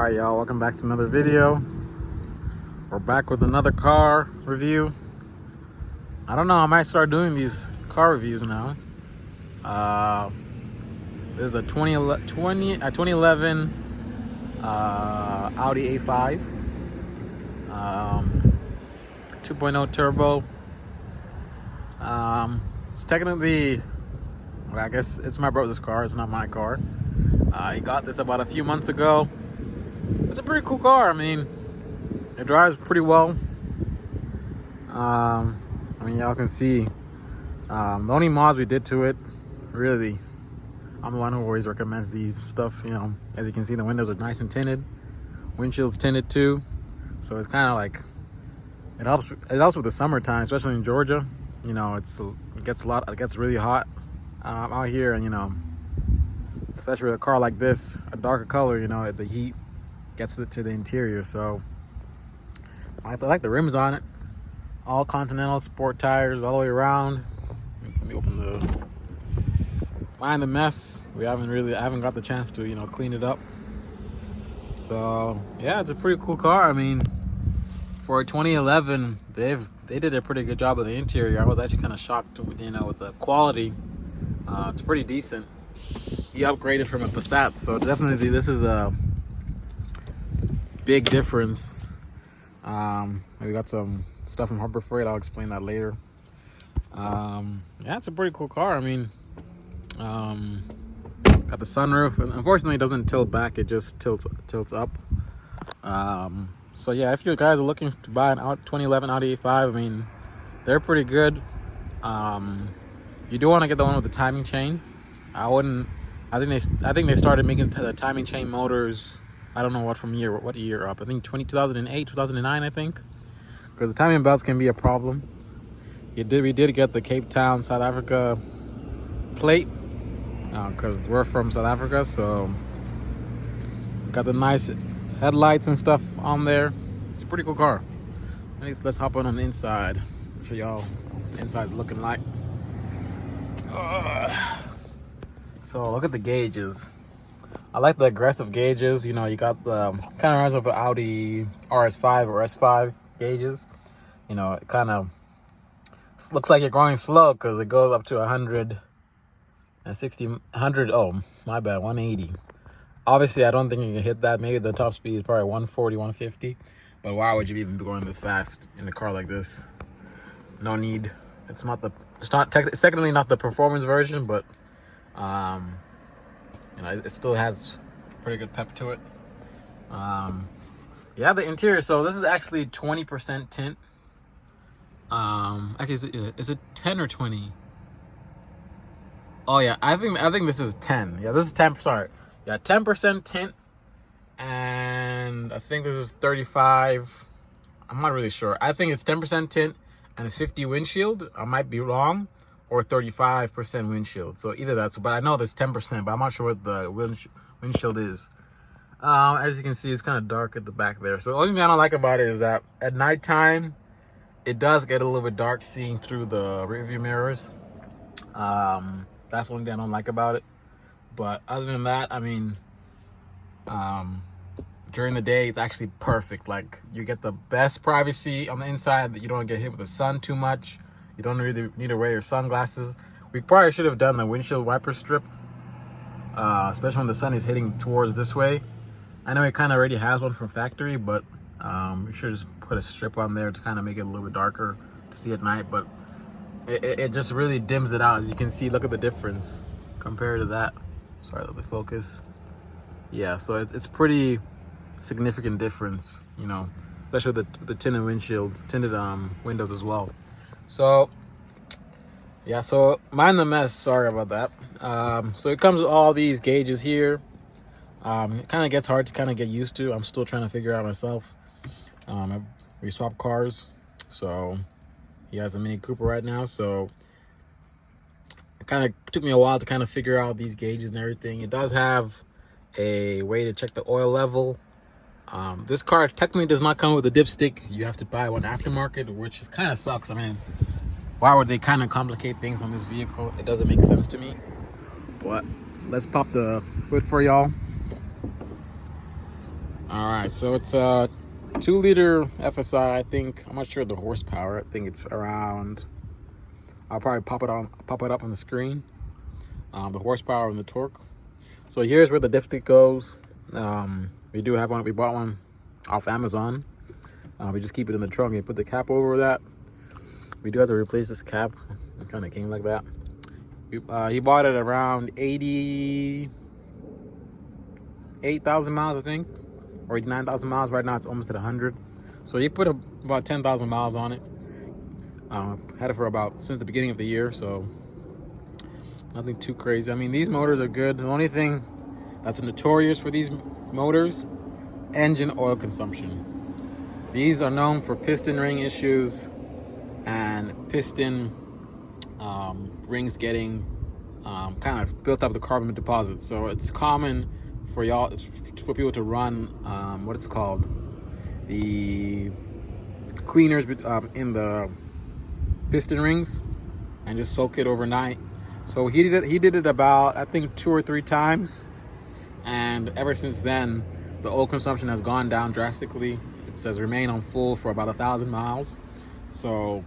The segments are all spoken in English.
Alright y'all, welcome back to another video. We're back with another car review. I don't know, I might start doing these car reviews now. This is a 2011 Audi A5 2.0 turbo. It's technically, well, I guess it's my brother's car, it's not my car. He got this about a few months ago. It's a pretty cool car. I mean, it drives pretty well. I mean, y'all can see the only mods we did to it, really, I'm the one who always recommends these stuff. You know, as you can see, the windows are nice and tinted, windshield's tinted too, so it's kind of like it helps with the summertime, especially in Georgia. You know, it gets really hot out here, and you know, especially with a car like this, a darker color, you know, the heat gets to the interior. So I like the rims on it, all Continental sport tires all the way around. Let me open mind the mess. I haven't got the chance to, you know, clean it up. So yeah, it's a pretty cool car. I mean, for 2011, they did a pretty good job of the interior. I was actually kind of shocked with, you know, with the quality. It's pretty decent. He upgraded from a Passat, so definitely this is a big difference. We got some stuff from Harbor Freight. I'll explain that later. Yeah, it's a pretty cool car. I mean, got the sunroof, and unfortunately it doesn't tilt back, it just tilts up. So yeah, if you guys are looking to buy an 2011 Audi A5, I mean, they're pretty good. You do want to get the one with the timing chain. I think they started making the timing chain motors, I don't know what year up. I think 2008, 2009, I think. Because the timing belts can be a problem. We did get the Cape Town, South Africa plate. Because we're from South Africa, so got the nice headlights and stuff on there. It's a pretty cool car. Let's hop on the inside. Show y'all what the inside's looking like. So look at the gauges. I like the aggressive gauges. You know, you got the kind of reminds me of an Audi RS5 or S5 gauges. You know, it kind of looks like you're going slow because it goes up to 180. Obviously, I don't think you can hit that. Maybe the top speed is probably 140, 150. But why would you even be going this fast in a car like this? No need. It's technically not the performance version, but you know, it still has pretty good pep to it. Yeah, the interior. So this is actually 20% tint. Actually, is it 10 or 20? Oh yeah, I think this is 10. Yeah, this is 10. Sorry. Yeah, 10% tint, and I think this is 35. I'm not really sure. I think it's 10% tint and a 50 windshield. I might be wrong, or 35% windshield. So either that's, but I know there's 10%, but I'm not sure what the windshield is. As you can see, it's kind of dark at the back there. So the only thing I don't like about it is that at nighttime, it does get a little bit dark seeing through the rearview mirrors. That's one thing I don't like about it. But other than that, I mean, during the day, it's actually perfect. Like, you get the best privacy on the inside, that you don't get hit with the sun too much. You don't really need to wear your sunglasses. We probably should have done the windshield wiper strip, especially when the sun is hitting towards this way. I know it kind of already has one from factory, but we should just put a strip on there to kind of make it a little bit darker to see at night. But it just really dims it out. As you can see, look at the difference compared to that. Sorry, let me focus. Yeah, so it's pretty significant difference, you know, especially with the tinted windows as well. So yeah, so mind the mess, sorry about that. So it comes with all these gauges here. It kind of gets hard to kind of get used to. I'm still trying to figure out myself. We swap cars, so he has a Mini Cooper right now, so it kind of took me a while to kind of figure out these gauges and everything. It does have a way to check the oil level. This car technically does not come with a dipstick. You have to buy one aftermarket, which is kind of sucks. I mean, why would they kind of complicate things on this vehicle? It doesn't make sense to me. But let's pop the hood for y'all. All right, so it's a 2-liter FSI. I think, I'm not sure the horsepower. I think it's around, I'll probably pop it up on the screen. The horsepower and the torque. So here's where the dipstick goes. We do have one. We bought one off Amazon. We just keep it in the trunk and put the cap over that. We do have to replace this cap. It kind of came like that. He bought it around 88,000 miles, I think, or 89,000 miles. Right now it's almost at 100. So he put about 10,000 miles on it. Had it for about since the beginning of the year, so nothing too crazy. I mean, these motors are good. The only thing that's notorious for these motors, engine oil consumption. These are known for piston ring issues and piston rings getting kind of built up the carbon deposits. So it's common for people to run what it's called, the cleaners in the piston rings and just soak it overnight. So he did it about, I think, 2 or 3 times, and ever since then the oil consumption has gone down drastically. It says remain on full for about 1,000 miles. So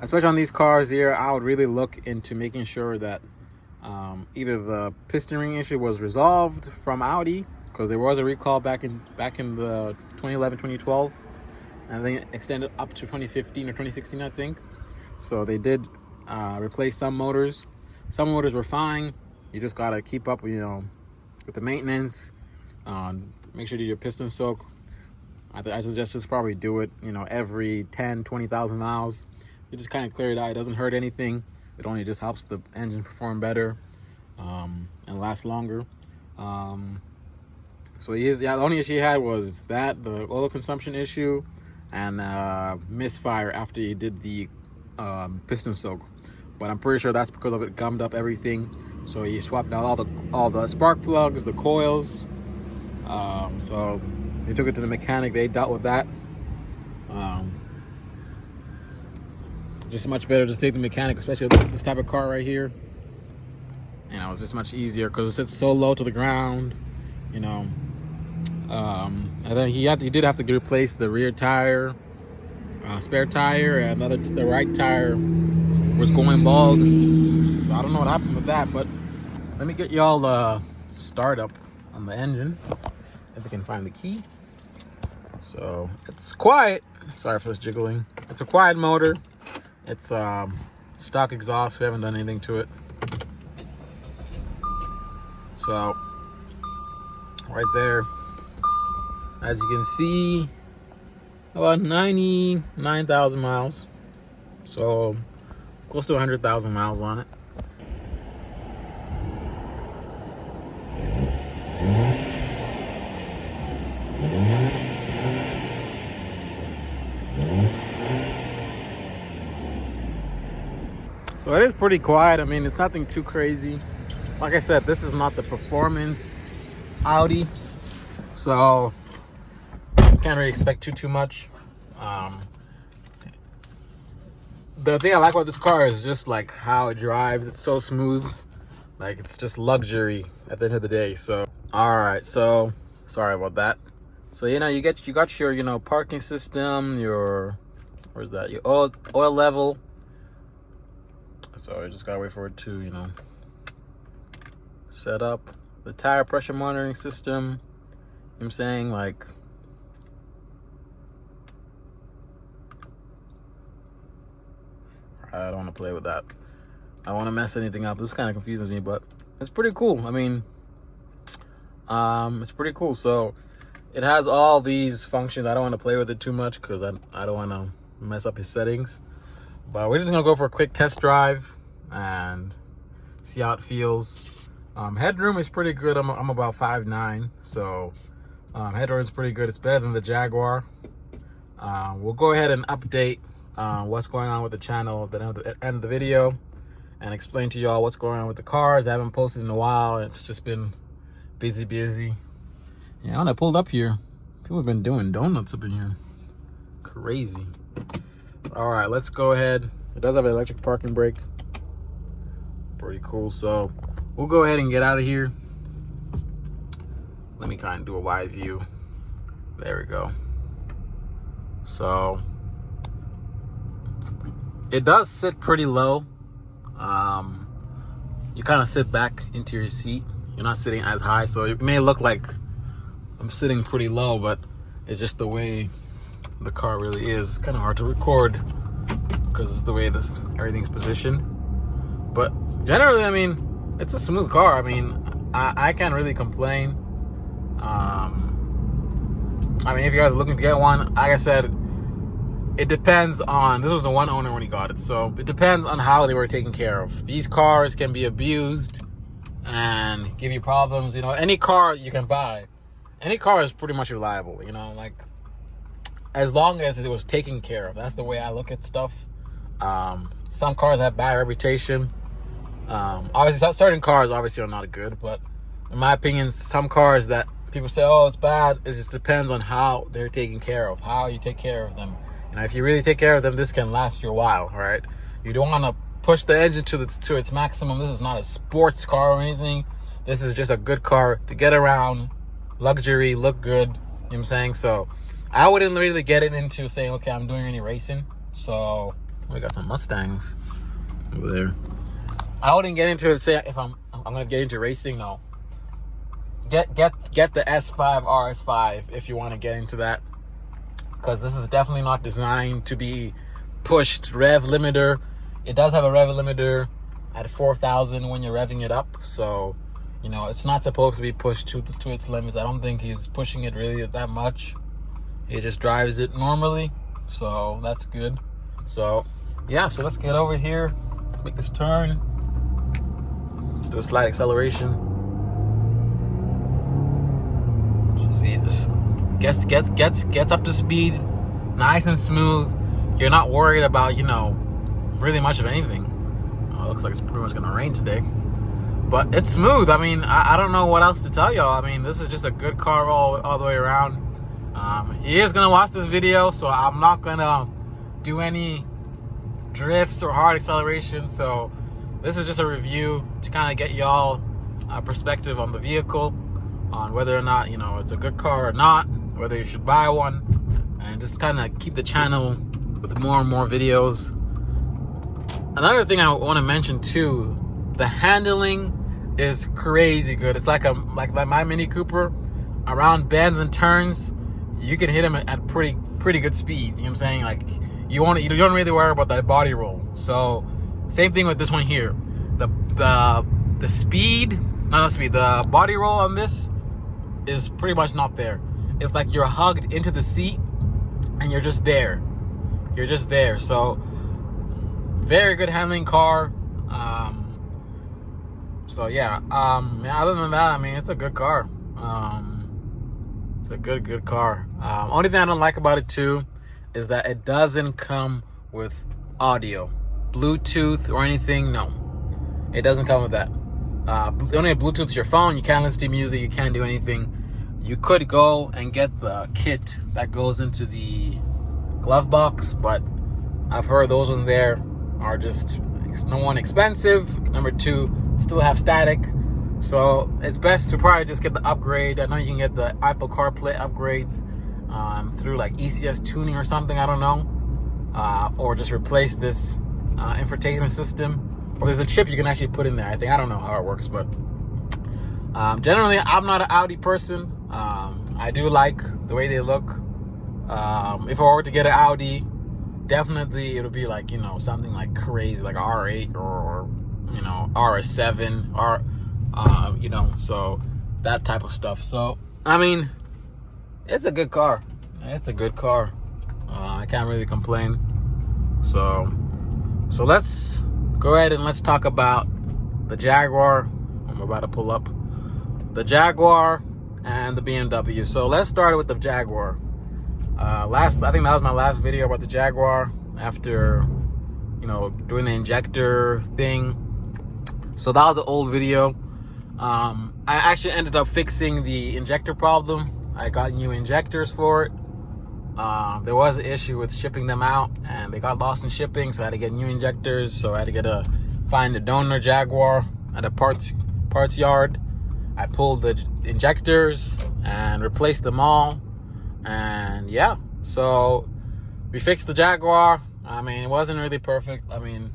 especially on these cars here, I would really look into making sure that either the piston ring issue was resolved from Audi, because there was a recall back in the 2011, 2012, and then extended up to 2015 or 2016, I think. So they did replace some motors. Some motors were fine. You just gotta keep up, with the maintenance. Make sure you do your piston soak. I suggest just probably do it, every 10, 20,000 miles. You just kind of clear it out. It doesn't hurt anything. It only just helps the engine perform better and last longer. So the only issue he had was that, the oil consumption issue, and misfire after he did the piston soak. But I'm pretty sure that's because of it gummed up everything. So he swapped out all the spark plugs, the coils. So he took it to the mechanic. They dealt with that. Just much better to take the mechanic, especially with this type of car right here. It's just much easier because it sits so low to the ground. And then he did have to replace the rear tire, spare tire, and the right tire was going bald. So I don't know what happened with that, but let me get y'all a startup on the engine if we can find the key. So it's quiet. Sorry for this jiggling. It's a quiet motor. It's stock exhaust. We haven't done anything to it. So right there, as you can see, about 99,000 miles. So close to 100,000 miles on it. So it is pretty quiet. I mean, it's nothing too crazy. Like I said, this is not the performance Audi, so you can't really expect too much. The thing I like about this car is just like how it drives. It's so smooth. Like, it's just luxury at the end of the day. So all right, so sorry about that. So you got your parking system, your oil level. So I just gotta wait for it to set up. The tire pressure monitoring system. I'm saying, like, I don't want to play with that. I don't want to mess anything up. This kind of confuses me, but it's pretty cool. I mean, it's pretty cool. So it has all these functions. I don't want to play with it too much because I don't want to mess up his settings. But we're just gonna go for a quick test drive and see how it feels. Headroom is pretty good. I'm about 5'9", so headroom is pretty good. It's better than the Jaguar. We'll go ahead and update what's going on with the channel at the end of the video and explain to y'all what's going on with the cars. I haven't posted in a while. It's just been busy. Yeah, when I pulled up here, people have been doing donuts up in here. Crazy. All right, let's go ahead. It does have an electric parking brake. Pretty cool. So we'll go ahead and get out of here. Let me kind of do a wide view. There we go. So it does sit pretty low. You kind of sit back into your seat. You're not sitting as high, so it may look like I'm sitting pretty low, but it's just the way the car really is. It's kind of hard to record because it's the way everything's positioned. But generally, I mean, it's a smooth car. I mean, I can't really complain. I mean, if you guys are looking to get one, like I said, it depends on, this was the one owner when he got it, so it depends on how they were taken care of. These cars can be abused and give you problems. You know, any car you can buy, any car is pretty much reliable, you know, like, as long as it was taken care of. That's the way I look at stuff. Some cars have bad reputation. Obviously, certain cars obviously are not good, but in my opinion, some cars that people say, oh, it's bad, it just depends on how they're taken care of, how you take care of them. You know, if you really take care of them, this can last you a while, right? You don't want to push the engine to its maximum. This is not a sports car or anything. This is just a good car to get around, luxury, look good. You know what I'm saying? So I wouldn't really get it into saying, okay, I'm doing any racing. So we got some Mustangs over there. I wouldn't get into it say if I'm gonna get into racing. No. Get the S5 RS5 if you want to get into that, because this is definitely not designed to be pushed rev limiter. It does have a rev limiter at 4,000 when you're revving it up, so you know it's not supposed to be pushed to its limits. I don't think he's pushing it really that much. He just drives it normally, so that's good. So yeah, so let's get over here. Let's make this turn. Let's do a slight acceleration. See, it just gets up to speed, nice and smooth. You're not worried about, you know, really much of anything. Oh, it looks like it's pretty much gonna rain today, but it's smooth. I mean, I don't know what else to tell y'all. I mean, this is just a good car all the way around. He is gonna watch this video, so I'm not gonna do any drifts or hard acceleration. So this is just a review to kind of get y'all perspective on the vehicle, on whether or not, you know, it's a good car or not, whether you should buy one, and just kind of keep the channel with more and more videos. Another thing I want to mention too, the handling is crazy good. It's like my Mini Cooper. Around bends and turns, you can hit them at pretty good speeds. You know what I'm saying? Like you don't really worry about that body roll. So same thing with this one here. The body roll on this is pretty much not there. It's like you're hugged into the seat and you're just there. So very good handling car. So yeah, other than that, I mean, it's a good car. It's a good car. Only thing I don't like about it too is that it doesn't come with audio, Bluetooth or anything. No, it doesn't come with that. Only Bluetooth is your phone. You can't listen to music. You can't do anything. You could go and get the kit that goes into the glove box, but I've heard those ones there are just, number one, expensive. Number two, still have static. So it's best to probably just get the upgrade. I know you can get the Apple CarPlay upgrade through like ECS tuning or something. I don't know. Or just replace this infotainment system. Or there's a chip you can actually put in there. I don't know how it works, but generally I'm not an Audi person. I do like the way they look. If I were to get an Audi, definitely it'll be like, you know, something like crazy, like an R8 or you know, RS7 or you know, so that type of stuff. So I mean, it's a good car. I can't really complain. So let's go ahead and let's talk about the Jaguar. I'm about to pull up the Jaguar and the BMW. So let's start with the Jaguar. I think that was my last video about the Jaguar after, you know, doing the injector thing. So that was an old video. I actually ended up fixing the injector problem. I got new injectors for it. There was an issue with shipping them out and they got lost in shipping, so I had to get new injectors. So I had to find a donor Jaguar at a parts yard. I pulled the injectors and replaced them all. And yeah, so we fixed the Jaguar. I mean, it wasn't really perfect. I mean,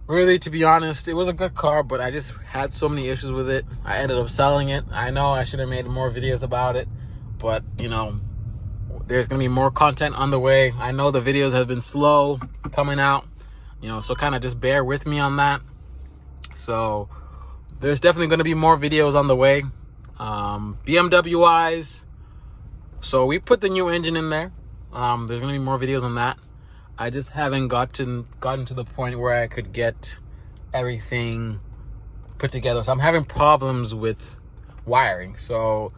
really, to be honest, it was a good car, but I just had so many issues with it. I ended up selling it. I know I should have made more videos about it, but, you know, there's going to be more content on the way. I know the videos have been slow coming out, you know, so kind of just bear with me on that. So there's definitely going to be more videos on the way. BMW wise, so we put the new engine in there. There's going to be more videos on that. I just haven't gotten to the point where I could get everything put together. So I'm having problems with wiring. So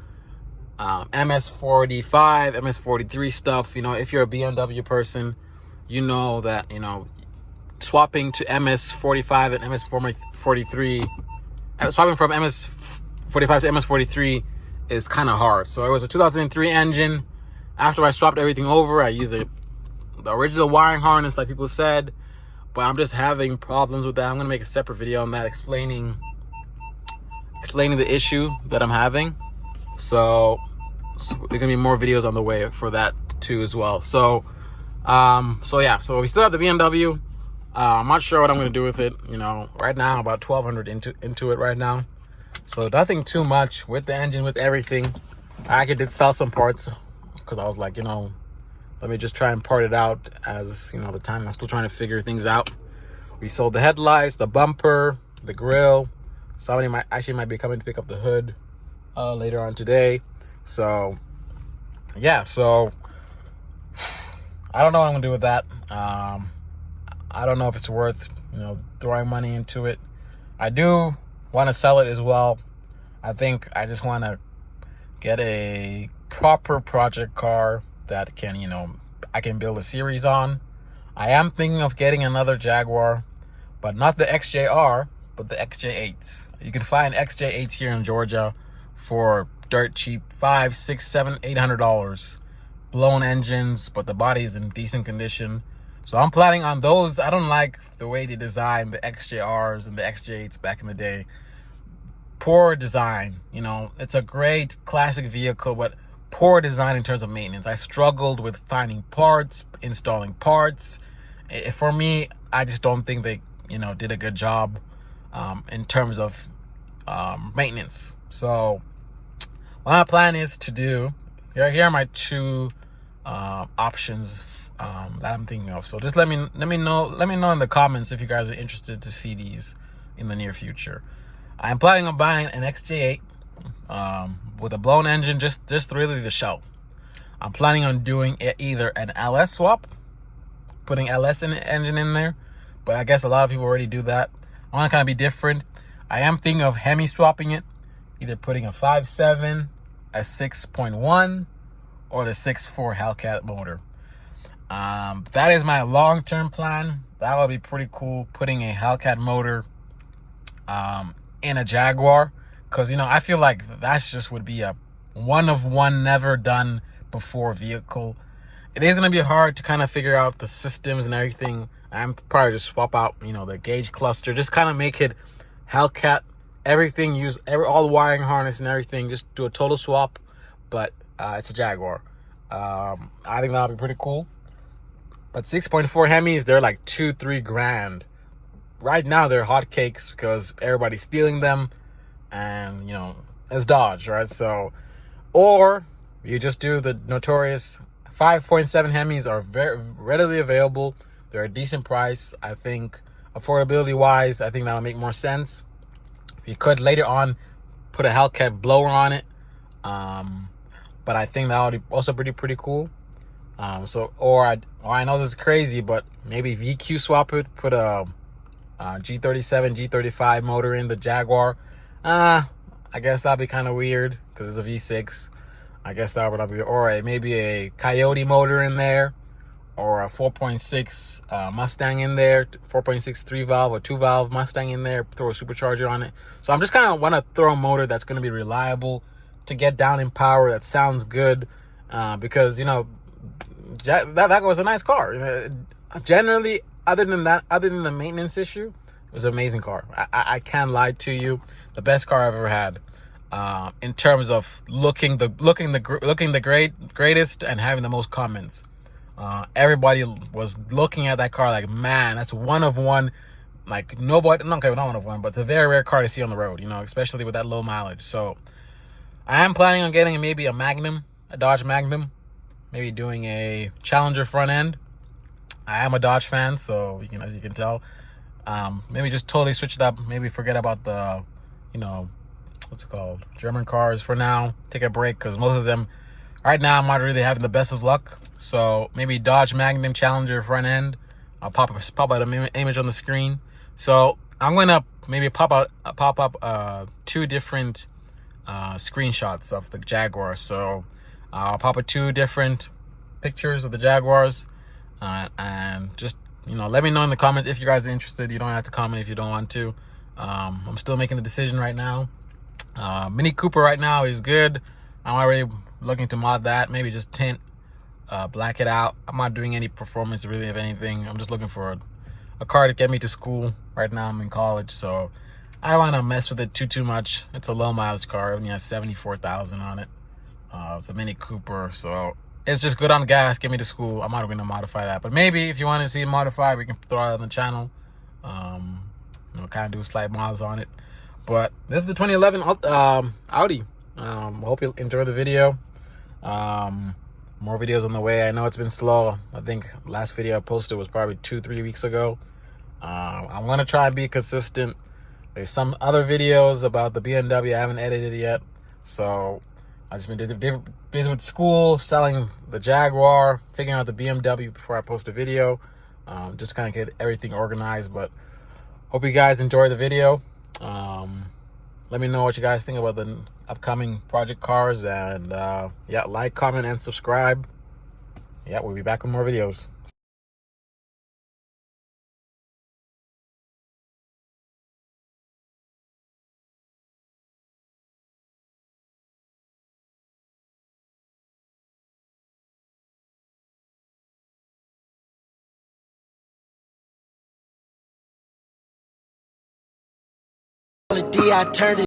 MS45, MS43 stuff, you know, if you're a BMW person, you know that, you know, swapping to MS45 and MS43, swapping from MS45 to MS43 is kind of hard. So it was a 2003 engine. After I swapped everything over, I used the original wiring harness like people said, but I'm just having problems with that. I'm gonna make a separate video on that, explaining the issue that I'm having. So there's gonna be more videos on the way for that too as well. So yeah, so we still have the BMW. I'm not sure what I'm gonna do with it. You know, right now about 1,200 into it right now, so nothing too much with the engine, with everything. I did sell some parts because I was like, you know, let me just try and part it out, as you know, the time I'm still trying to figure things out. We sold the headlights, the bumper, the grill. Somebody might be coming to pick up the hood later on today. So yeah, so I don't know what I'm gonna do with that. I don't know if it's worth, you know, throwing money into it. I do want to sell it as well. I think I just want to get a proper project car that can, you know, I can build a series on. I am thinking of getting another Jaguar, but not the XJR, but the XJ8s. You can find XJ8s here in Georgia for dirt cheap, $500, $600, $700, $800. Blown engines, but the body is in decent condition. So I'm planning on those. I don't like the way they designed the XJRs and the XJ8s back in the day. Poor design, you know. It's a great classic vehicle, but poor design in terms of maintenance. I struggled with finding parts, installing parts. For me, I just don't think they, you know, did a good job in terms of maintenance. So what my plan is to do, here are my two options that I'm thinking of. So just let me know in the comments if you guys are interested to see these in the near future. I'm planning on buying an XJ8 with a blown engine, just really the shell. I'm planning on doing either an LS swap, putting LS engine in there, but I guess a lot of people already do that. I want to kind of be different. I am thinking of Hemi swapping it, either putting a 5.7, a 6.1, or the 6.4 Hellcat motor. That is my long-term plan. That would be pretty cool, putting a Hellcat motor in a Jaguar, because, you know, I feel like that's just would be a one of one, never done before vehicle. It is going to be hard to kind of figure out the systems and everything. I'm probably just swap out, you know, the gauge cluster, just kind of make it Hellcat, everything, use all the wiring harness and everything, just do a total swap. But it's a Jaguar. I think that'll be pretty cool. But 6.4 Hemis, they're like $2-3 grand. Right now they're hotcakes because everybody's stealing them, and, you know, it's Dodge, right? So, or you just do the notorious 5.7 Hemis. Are very readily available. They're a decent price. I think affordability wise, I think that'll make more sense. You could later on put a Hellcat blower on it, but I think that would also be pretty cool. Or I know this is crazy, but maybe VQ swap it, put a G37, G35 motor in the Jaguar. I guess that'd be kind of weird because it's a V6. I guess that would be, or maybe a Coyote motor in there, or a 4.6 Mustang in there, 4.6 3-valve or 2-valve Mustang in there, throw a supercharger on it. So I'm just kind of want to throw a motor that's going to be reliable, to get down in power, that sounds good, because, you know, that was a nice car. Generally, other than the maintenance issue, it was an amazing car. I can't lie to you. The best car I've ever had. in terms of looking the greatest and having the most comments. Everybody was looking at that car like, man, that's one of one. Like nobody, not one of one, but it's a very rare car to see on the road, especially with that low mileage. So I am planning on getting maybe a Magnum, a Dodge Magnum, maybe doing a Challenger front end. I am a Dodge fan, so as you can tell, maybe just totally switch it up. Maybe forget about the, what's it called, German cars for now. Take a break because most of them, right now, I'm not really having the best of luck. So maybe Dodge Magnum Challenger front end. I'll pop out an image on the screen. So I'm gonna maybe pop up 2 different screenshots of the Jaguar. So I'll pop up 2 different pictures of the Jaguars, and just let me know in the comments if you guys are interested. You don't have to comment if you don't want to. I'm still making the decision right now. Mini Cooper right now is good. I'm already looking to mod that, maybe just tint, black it out. I'm not doing any performance really of anything. I'm just looking for a car to get me to school. Right now I'm in college, so I don't want to mess with it too much. It's a low mileage car. It only has 74,000 on it. It's a Mini Cooper, so it's just good on gas, get me to school. I'm not going to modify that, but maybe if you want to see it modified, we can throw it on the channel. Kind of do slight mods on it. But this is the 2011 Audi. Hope you enjoy the video. More videos on the way. I know it's been slow. I think last video I posted was probably 2-3 weeks ago. I'm gonna try and be consistent. There's some other videos about the BMW I haven't edited yet, so I just been busy with school, selling the Jaguar, figuring out the BMW before I post a video. Just kind of get everything organized. But hope you guys enjoy the video. Let me know what you guys think about the upcoming project cars, and yeah, like, comment, and subscribe. Yeah, we'll be back with more videos. I turned it